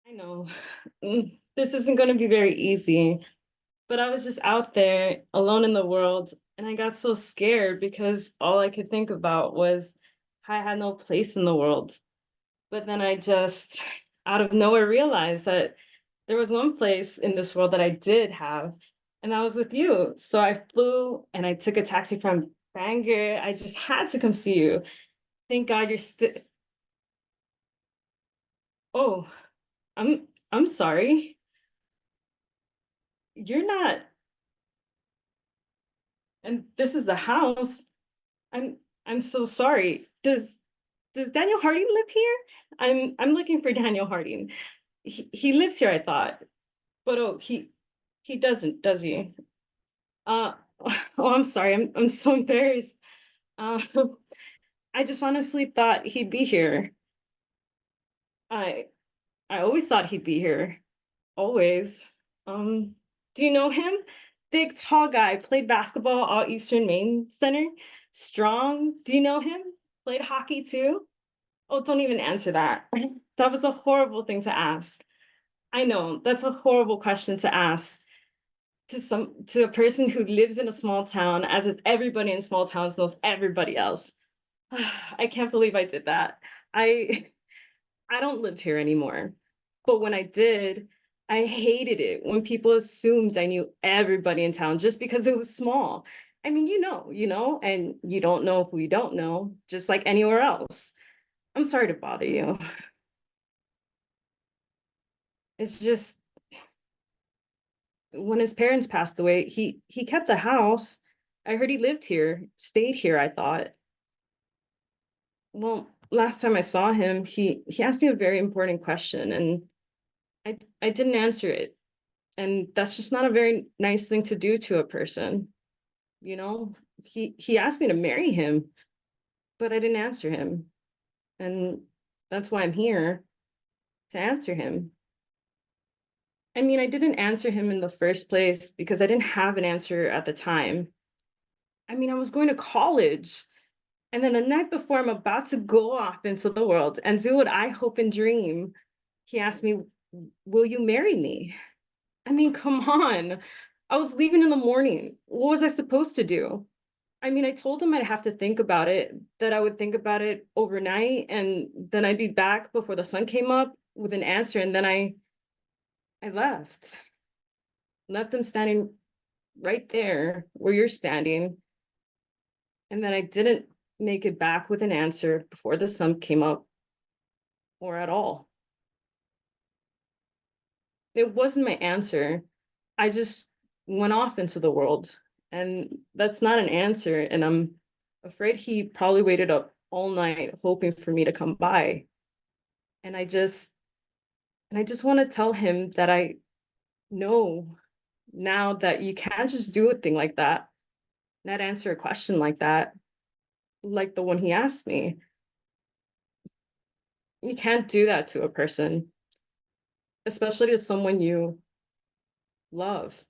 I know. This isn't going to be very easy, but I was just out there alone in the world and I got so scared because all I could think about was I had no place in the world. But then I just out of nowhere realized that there was one place in this world that I did have, and that was with you. So I flew and I took a taxi from Bangor. I just had to come see you. Thank God you're still. Oh, I'm sorry. You're not. And this is the house. I'm I'm so sorry. Does Daniel Harding live here? I'm looking for Daniel Harding. He lives here, I thought. But oh, he doesn't, does he? Uh oh, I'm sorry. I'm so embarrassed. Uh I just honestly thought he'd be here. I I always thought he'd be here. Always. Um, do you know him? Big, tall guy, played basketball all Eastern Maine Center. Strong. Do you know him? Played hockey too? Oh, don't even answer that. That was a horrible thing to ask. I know, that's a horrible question to ask to a person who lives in a small town, as if everybody in small towns knows everybody else. I can't believe I did that. I I don't live here anymore. But when I did, I hated it when people assumed I knew everybody in town just because it was small. I mean, and you don't know who you don't know, just like anywhere else. I'm sorry to bother you. It's just when his parents passed away, he kept the house. I heard he lived here, stayed here, I thought. Well, last time I saw him, he asked me a very important question and I didn't answer it. And that's just not a very nice thing to do to a person, you know? He asked me to marry him, but I didn't answer him. And that's why I'm here to answer him. I mean, I didn't answer him in the first place because I didn't have an answer at the time. I mean, I was going to college. And then the night before I'm about to go off into the world and do what I hope and dream, he asked me, will you marry me? I mean, come on. I was leaving in the morning. What was I supposed to do? I mean, I told him I'd have to think about it, that I would think about it overnight, and then I'd be back before the sun came up with an answer. And then I left him standing right there where you're standing. And then I didn't make it back with an answer before the sun came up or at all. It wasn't my answer. I just went off into the world, and that's not an answer. And I'm afraid he probably waited up all night hoping for me to come by. And I just want to tell him that I know now that you can't just do a thing like that, not answer a question like that, like the one he asked me. You can't do that to a person, especially to someone you love.